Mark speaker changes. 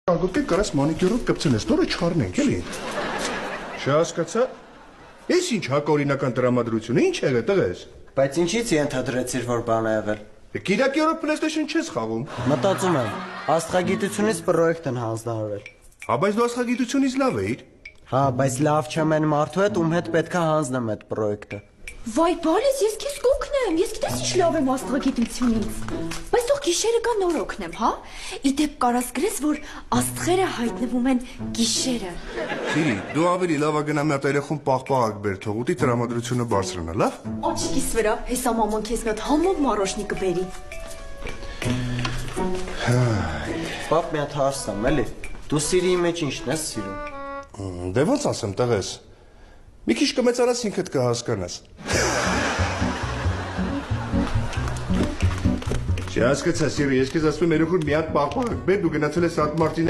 Speaker 1: Ագոկե կարաս մանիկյուրով կպցնես, նորը չառնենք, էլի։ Չհասկացա։ Էս ինչ հակօրինական տրամադրություն է, ինչ եղել տղես։
Speaker 2: Բայց ինչից ենթադրեցիր, որ բան է եղել։
Speaker 1: Կիրակի օրը PlayStation չես խաղում։
Speaker 2: Մտածում եմ, աստղագիտությունից պրոյեկտ են հանձնարարել։
Speaker 1: Հա, բայց դու աստղագիտությունից լավ էիր։
Speaker 2: Հա, բայց լավ չեմ այն մարդու հետ, ում հետ պետքա հանձնեմ այդ պրոյեկտը։
Speaker 3: Վայ, բալես, ես քեզ կօգնեմ, ես գիտես ինչ լավ եմ աստղագիտությունից։ Բայց թող գիշերը կա նոր օգնեմ, հա։ Իդեպ կարաս գրես, որ աստղերը հայտնվում են գիշերը։
Speaker 1: Սիրի, դու ավելի լավ գնա մի հատ երեխուն պաղպաղակ բեր, թող ուտի տրամադրությունը բարձրանա, լավ։
Speaker 3: Աչքիս վրա, հեսա մաման քեզ մի հատ համով մարոշնի կբերի։
Speaker 2: Պապ մի հատ հարցամ, էլի։ Դու Սիրիի մեջ ինչն ես սիրում։
Speaker 1: Դե ոնց ասեմ, տղես։ Մի քիչ կմեծանաս ինքդ կհասկանաս։ Չհասկացա, Սիրի, ես քեզ ասում եմ երեխուն մի հատ պաղպաղակ բեր, դու գնացել ես Սատ Մարտին